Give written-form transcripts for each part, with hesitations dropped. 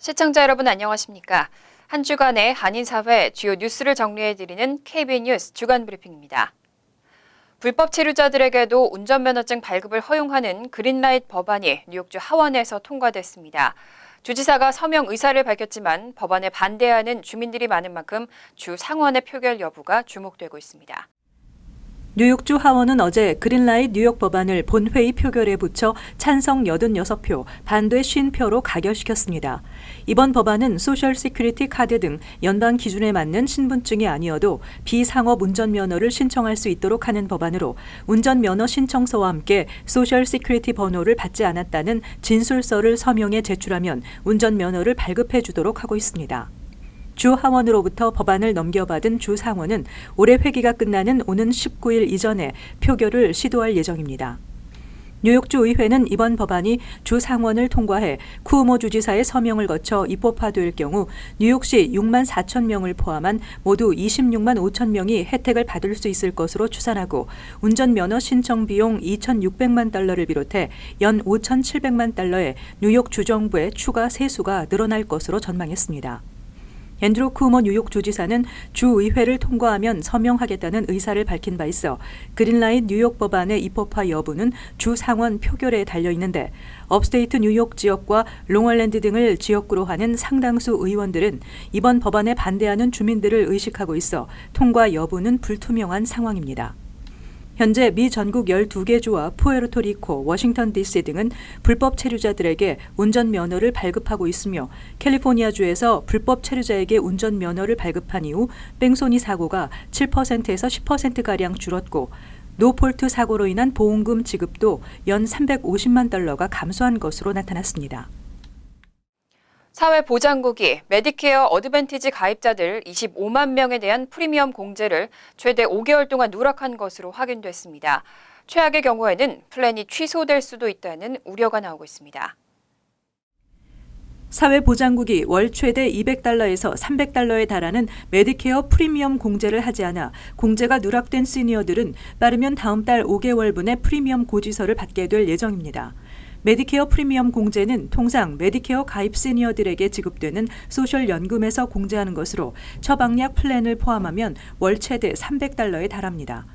시청자 여러분 안녕하십니까? 한 주간의 한인사회 주요 뉴스를 정리해드리는 KBN 뉴스 주간 브리핑입니다. 불법 체류자들에게도 운전면허증 발급을 허용하는 그린라이트 법안이 뉴욕주 하원에서 통과됐습니다. 주지사가 서명 의사를 밝혔지만 법안에 반대하는 주민들이 많은 만큼 주 상원의 표결 여부가 주목되고 있습니다. 뉴욕주 하원은 어제 그린라이트 뉴욕 법안을 본회의 표결에 붙여 찬성 86표, 반대 50표로 가결시켰습니다. 이번 법안은 소셜 시큐리티 카드 등 연방 기준에 맞는 신분증이 아니어도 비상업 운전면허를 신청할 수 있도록 하는 법안으로 운전면허 신청서와 함께 소셜 시큐리티 번호를 받지 않았다는 진술서를 서명해 제출하면 운전면허를 발급해 주도록 하고 있습니다. 주 하원으로부터 법안을 넘겨받은 주 상원은 올해 회기가 끝나는 오는 19일 이전에 표결을 시도할 예정입니다. 뉴욕주 의회는 이번 법안이 주 상원을 통과해 쿠오모 주지사의 서명을 거쳐 입법화될 경우 뉴욕시 6만 4천 명을 포함한 모두 26만 5천 명이 혜택을 받을 수 있을 것으로 추산하고 운전면허 신청 비용 2,600만 달러를 비롯해 연 5,700만 달러의 뉴욕 주정부의 추가 세수가 늘어날 것으로 전망했습니다. 앤드루 쿠오모 뉴욕 주지사는 주의회를 통과하면 서명하겠다는 의사를 밝힌 바 있어 그린라이트 뉴욕 법안의 입법화 여부는 주 상원 표결에 달려 있는데 업스테이트 뉴욕 지역과 롱아일랜드 등을 지역구로 하는 상당수 의원들은 이번 법안에 반대하는 주민들을 의식하고 있어 통과 여부는 불투명한 상황입니다. 현재 미 전국 12개 주와 푸에르토리코, 워싱턴 DC 등은 불법 체류자들에게 운전면허를 발급하고 있으며 캘리포니아주에서 불법 체류자에게 운전면허를 발급한 이후 뺑소니 사고가 7%에서 10%가량 줄었고 노폴트 사고로 인한 보험금 지급도 연 350만 달러가 감소한 것으로 나타났습니다. 사회보장국이 메디케어 어드밴티지 가입자들 25만 명에 대한 프리미엄 공제를 최대 5개월 동안 누락한 것으로 확인됐습니다. 최악의 경우에는 플랜이 취소될 수도 있다는 우려가 나오고 있습니다. 사회보장국이 월 최대 200달러에서 300달러에 달하는 메디케어 프리미엄 공제를 하지 않아 공제가 누락된 시니어들은 빠르면 다음 달 5개월분의 프리미엄 고지서를 받게 될 예정입니다. 메디케어 프리미엄 공제는 통상 메디케어 가입 시니어들에게 지급되는 소셜연금에서 공제하는 것으로 처방약 플랜을 포함하면 월 최대 300달러에 달합니다.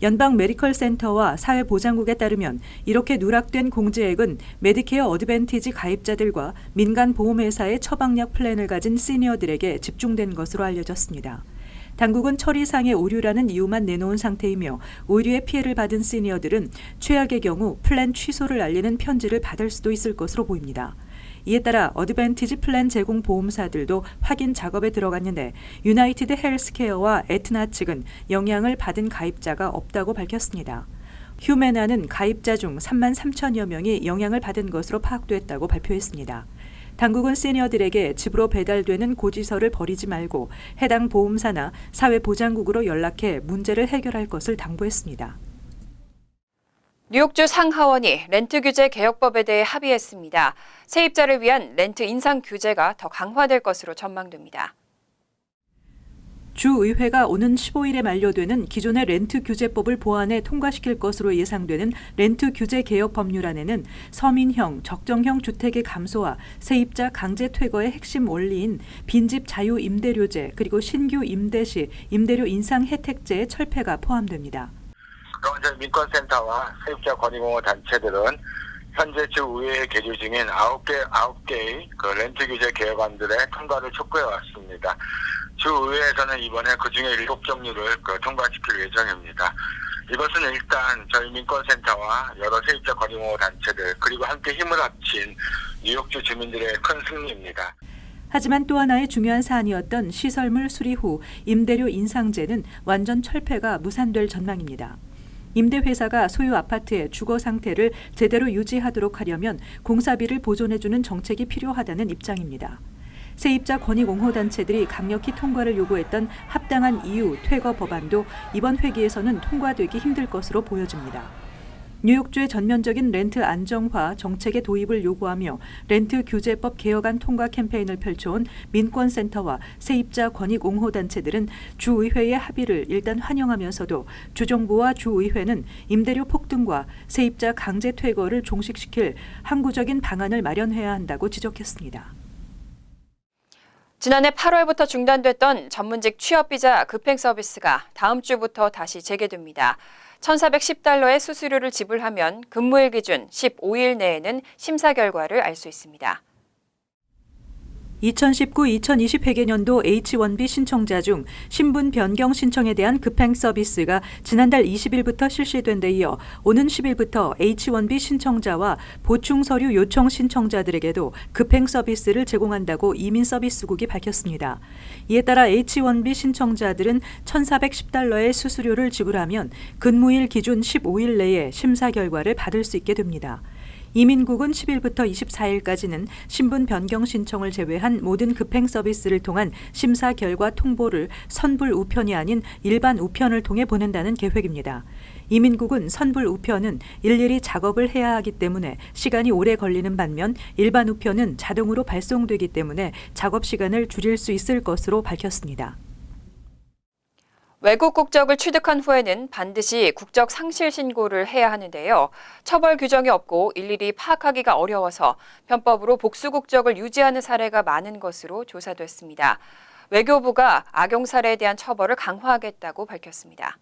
연방 메디컬 센터와 사회보장국에 따르면 이렇게 누락된 공제액은 메디케어 어드밴티지 가입자들과 민간 보험회사의 처방약 플랜을 가진 시니어들에게 집중된 것으로 알려졌습니다. 당국은 처리상의 오류라는 이유만 내놓은 상태이며 오류의 피해를 받은 시니어들은 최악의 경우 플랜 취소를 알리는 편지를 받을 수도 있을 것으로 보입니다. 이에 따라 어드밴티지 플랜 제공 보험사들도 확인 작업에 들어갔는데 유나이티드 헬스케어와 에트나 측은 영향을 받은 가입자가 없다고 밝혔습니다. 휴메나는 가입자 중 3만 3천여 명이 영향을 받은 것으로 파악됐다고 발표했습니다. 당국은 시니어들에게 집으로 배달되는 고지서를 버리지 말고 해당 보험사나 사회보장국으로 연락해 문제를 해결할 것을 당부했습니다. 뉴욕주 상하원이 렌트 규제 개혁법에 대해 합의했습니다. 세입자를 위한 렌트 인상 규제가 더 강화될 것으로 전망됩니다. 주의회가 오는 15일에 만료되는 기존의 렌트 규제법을 보완해 통과시킬 것으로 예상되는 렌트 규제 개혁 법률안에는 서민형, 적정형 주택의 감소와 세입자 강제 퇴거의 핵심 원리인 빈집 자유 임대료제 그리고 신규 임대 시 임대료 인상 혜택제의 철폐가 포함됩니다. 그럼 민권센터와 세입자 권익옹호 단체들은 현재 주의회에 계류 중인 9개의 렌트 규제 개혁안들의 통과를 촉구해 왔습니다. 주의회에서는 이번에 그중에 7종류를 통과시킬 예정입니다. 이것은 일단 저희 민권센터와 여러 세입자 권익옹호 단체들 그리고 함께 힘을 합친 뉴욕주 주민들의 큰 승리입니다. 하지만 또 하나의 중요한 사안이었던 시설물 수리 후 임대료 인상제는 완전 철폐가 무산될 전망입니다. 임대회사가 소유 아파트의 주거 상태를 제대로 유지하도록 하려면 공사비를 보존해주는 정책이 필요하다는 입장입니다. 세입자 권익옹호단체들이 강력히 통과를 요구했던 합당한 이유 퇴거 법안도 이번 회기에서는 통과되기 힘들 것으로 보여집니다. 뉴욕주의 전면적인 렌트 안정화 정책의 도입을 요구하며 렌트 규제법 개혁안 통과 캠페인을 펼쳐온 민권센터와 세입자 권익옹호단체들은 주의회의 합의를 일단 환영하면서도 주정부와 주의회는 임대료 폭등과 세입자 강제 퇴거를 종식시킬 항구적인 방안을 마련해야 한다고 지적했습니다. 지난해 8월부터 중단됐던 전문직 취업비자 급행 서비스가 다음 주부터 다시 재개됩니다. 1,410달러의 수수료를 지불하면 근무일 기준 15일 내에는 심사 결과를 알 수 있습니다. 2019-2020 회계년도 H-1B 신청자 중 신분 변경 신청에 대한 급행 서비스가 지난달 20일부터 실시된 데 이어 오는 10일부터 H-1B 신청자와 보충 서류 요청 신청자들에게도 급행 서비스를 제공한다고 이민서비스국이 밝혔습니다. 이에 따라 H-1B 신청자들은 1,410달러의 수수료를 지불하면 근무일 기준 15일 내에 심사 결과를 받을 수 있게 됩니다. 이민국은 10일부터 24일까지는 신분 변경 신청을 제외한 모든 급행 서비스를 통한 심사 결과 통보를 선불 우편이 아닌 일반 우편을 통해 보낸다는 계획입니다. 이민국은 선불 우편은 일일이 작업을 해야 하기 때문에 시간이 오래 걸리는 반면 일반 우편은 자동으로 발송되기 때문에 작업 시간을 줄일 수 있을 것으로 밝혔습니다. 외국 국적을 취득한 후에는 반드시 국적 상실 신고를 해야 하는데요. 처벌 규정이 없고 일일이 파악하기가 어려워서 편법으로 복수 국적을 유지하는 사례가 많은 것으로 조사됐습니다. 외교부가 악용 사례에 대한 처벌을 강화하겠다고 밝혔습니다.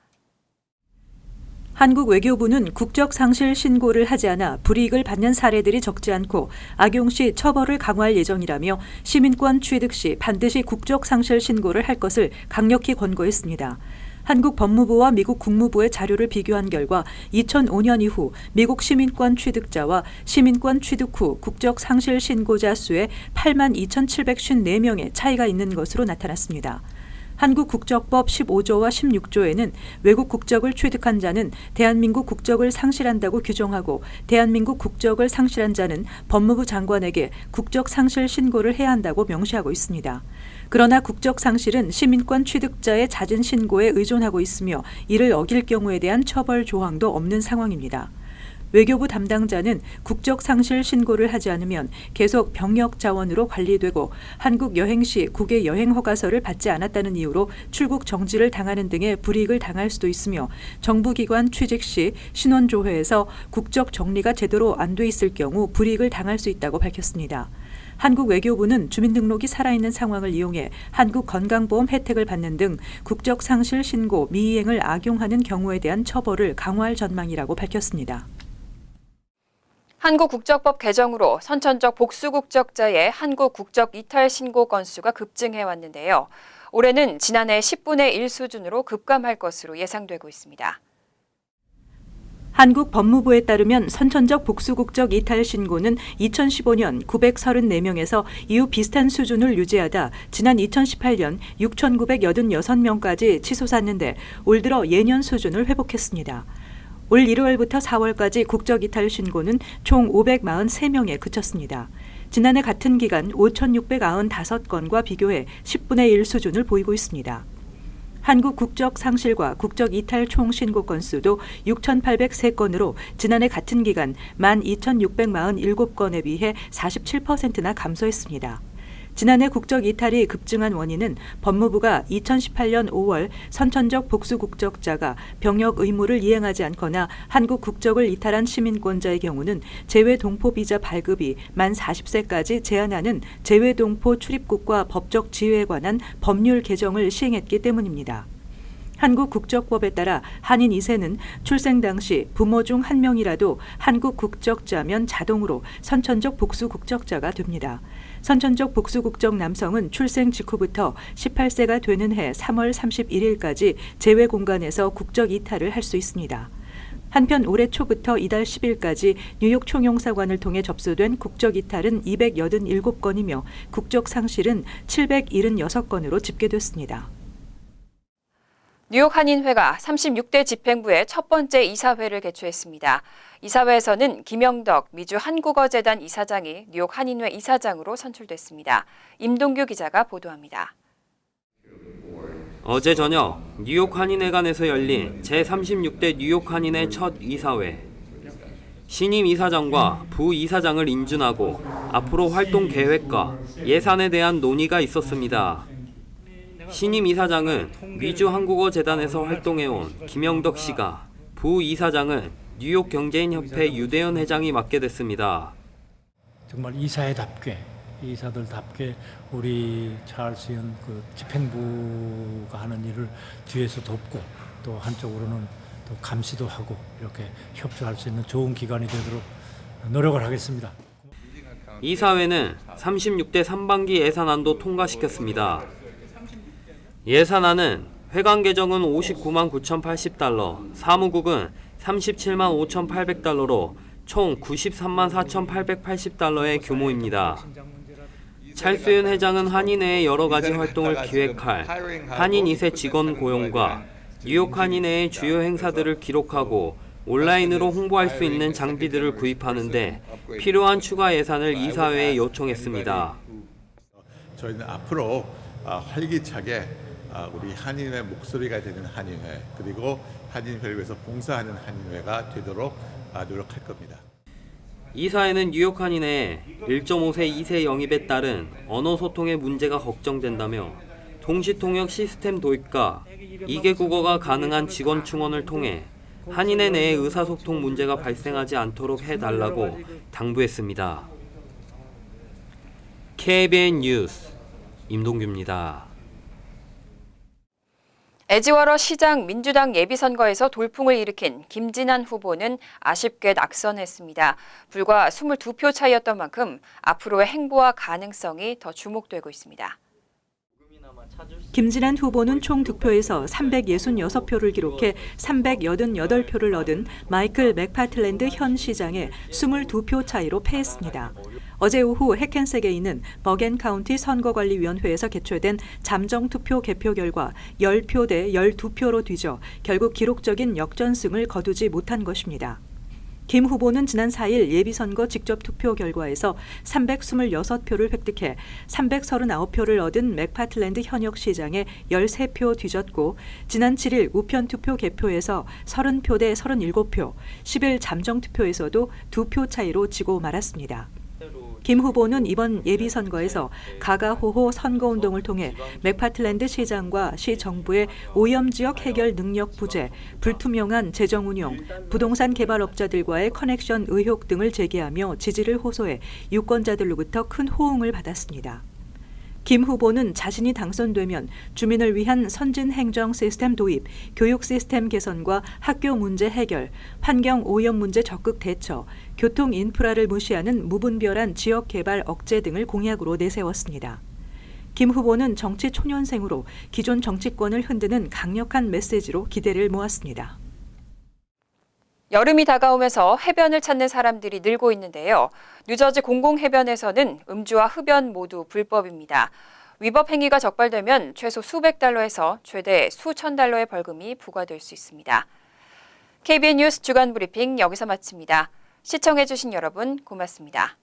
한국 외교부는 국적 상실 신고를 하지 않아 불이익을 받는 사례들이 적지 않고 악용 시 처벌을 강화할 예정이라며 시민권 취득 시 반드시 국적 상실 신고를 할 것을 강력히 권고했습니다. 한국 법무부와 미국 국무부의 자료를 비교한 결과 2005년 이후 미국 시민권 취득자와 시민권 취득 후 국적 상실 신고자 수에 82,754명의 차이가 있는 것으로 나타났습니다. 한국 국적법 15조와 16조에는 외국 국적을 취득한 자는 대한민국 국적을 상실한다고 규정하고 대한민국 국적을 상실한 자는 법무부 장관에게 국적 상실 신고를 해야 한다고 명시하고 있습니다. 그러나 국적 상실은 시민권 취득자의 잦은 신고에 의존하고 있으며 이를 어길 경우에 대한 처벌 조항도 없는 상황입니다. 외교부 담당자는 국적 상실 신고를 하지 않으면 계속 병역 자원으로 관리되고 한국 여행 시 국외 여행 허가서를 받지 않았다는 이유로 출국 정지를 당하는 등의 불이익을 당할 수도 있으며 정부기관 취직 시 신원조회에서 국적 정리가 제대로 안 돼 있을 경우 불이익을 당할 수 있다고 밝혔습니다. 한국 외교부는 주민등록이 살아있는 상황을 이용해 한국 건강보험 혜택을 받는 등 국적 상실 신고 미이행을 악용하는 경우에 대한 처벌을 강화할 전망이라고 밝혔습니다. 한국 국적법 개정으로 선천적 복수 국적자의 한국 국적 이탈 신고 건수가 급증해 왔는데요. 올해는 지난해 10분의 1 수준으로 급감할 것으로 예상되고 있습니다. 한국 법무부에 따르면 선천적 복수 국적 이탈 신고는 2015년 934명에서 이후 비슷한 수준을 유지하다 지난 2018년 6,986명까지 치솟았는데 올 들어 예년 수준을 회복했습니다. 올 1월부터 4월까지 국적 이탈 신고는 총 543명에 그쳤습니다. 지난해 같은 기간 5,695건과 비교해 10분의 1 수준을 보이고 있습니다. 한국 국적 상실과 국적 이탈 총 신고 건수도 6,803건으로 지난해 같은 기간 12,647건에 비해 47%나 감소했습니다. 지난해 국적 이탈이 급증한 원인은 법무부가 2018년 5월 선천적 복수 국적자가 병역 의무를 이행하지 않거나 한국 국적을 이탈한 시민권자의 경우는 재외동포 비자 발급이 만 40세까지 제한하는 재외동포 출입국과 법적 지위에 관한 법률 개정을 시행했기 때문입니다. 한국 국적법에 따라 한인 2세는 출생 당시 부모 중 한 명이라도 한국 국적자면 자동으로 선천적 복수 국적자가 됩니다. 선천적 복수 국적 남성은 출생 직후부터 18세가 되는 해 3월 31일까지 재외 공간에서 국적 이탈을 할 수 있습니다. 한편 올해 초부터 이달 10일까지 뉴욕 총영사관을 통해 접수된 국적 이탈은 287건이며 국적 상실은 776건으로 집계됐습니다. 뉴욕 한인회가 36대 집행부의 첫 번째 이사회를 개최했습니다. 이사회에서는 김영덕 미주 한국어재단 이사장이 뉴욕 한인회 이사장으로 선출됐습니다. 임동규 기자가 보도합니다. 어제 저녁 뉴욕 한인회관에서 열린 제36대 뉴욕 한인회 첫 이사회. 신임 이사장과 부이사장을 인준하고 앞으로 활동 계획과 예산에 대한 논의가 있었습니다. 신임 이사장은 미주 한국어재단에서 활동해온 김영덕 씨가, 부이사장은 뉴욕 경제인협회 유대현 회장이 맡게 됐습니다. 정말 이사회답게 이사들답게 우리 찰스현 그 집행부가 하는 일을 뒤에서 돕고 또 한쪽으로는 또 감시도 하고 이렇게 협조할 수 있는 좋은 기관이 되도록 노력을 하겠습니다. 이사회는 36대 3반기 예산안도 통과시켰습니다. 예산안은 회관 개정은 59만 9,080달러, 사무국은 37만 5,800달러로 총 93만 4,880달러의 규모입니다. 찰스윤 회장은 한인회의 여러 가지 활동을 기획할 한인 2세 직원 고용과 뉴욕 한인회의 주요 행사들을 기록하고 온라인으로 홍보할 수 있는 장비들을 구입하는데 필요한 추가 예산을 이사회에 요청했습니다. 저희는 앞으로 활기차게 우리 한인회 목소리가 되는 한인회 그리고 한인회를 위해서 봉사하는 한인회가 되도록 노력할 겁니다. 이사회는 뉴욕 한인회에 1.5세 2세 영입에 따른 언어 소통의 문제가 걱정된다며 동시통역 시스템 도입과 2개 국어가 가능한 직원 충원을 통해 한인회 내의 의사소통 문제가 발생하지 않도록 해달라고 당부했습니다. KBN 뉴스 임동규입니다. 에지워러 시장 민주당 예비선거에서 돌풍을 일으킨 김진한 후보는 아쉽게 낙선했습니다. 불과 22표 차이였던 만큼 앞으로의 행보와 가능성이 더 주목되고 있습니다. 김진한 후보는 총 득표에서 366표를 기록해 388표를 얻은 마이클 맥파틀랜드 현 시장에 22표 차이로 패했습니다. 어제 오후 해켄색에 있는 버겐 카운티 선거관리위원회에서 개최된 잠정투표 개표 결과 10표 대 12표로 뒤져 결국 기록적인 역전승을 거두지 못한 것입니다. 김 후보는 지난 4일 예비선거 직접 투표 결과에서 326표를 획득해 339표를 얻은 맥파틀랜드 현역 시장에 13표 뒤졌고 지난 7일 우편 투표 개표에서 30표 대 37표, 10일 잠정 투표에서도 2표 차이로 지고 말았습니다. 김 후보는 이번 예비선거에서 가가호호 선거운동을 통해 맥파틀랜드 시장과 시 정부의 오염지역 해결 능력 부재, 불투명한 재정운용, 부동산 개발업자들과의 커넥션 의혹 등을 제기하며 지지를 호소해 유권자들로부터 큰 호응을 받았습니다. 김 후보는 자신이 당선되면 주민을 위한 선진 행정 시스템 도입, 교육 시스템 개선과 학교 문제 해결, 환경 오염 문제 적극 대처, 교통 인프라를 무시하는 무분별한 지역 개발 억제 등을 공약으로 내세웠습니다. 김 후보는 정치 초년생으로 기존 정치권을 흔드는 강력한 메시지로 기대를 모았습니다. 여름이 다가오면서 해변을 찾는 사람들이 늘고 있는데요. 뉴저지 공공해변에서는 음주와 흡연 모두 불법입니다. 위법 행위가 적발되면 최소 수백 달러에서 최대 수천 달러의 벌금이 부과될 수 있습니다. KBN 뉴스 주간 브리핑 여기서 마칩니다. 시청해주신 여러분 고맙습니다.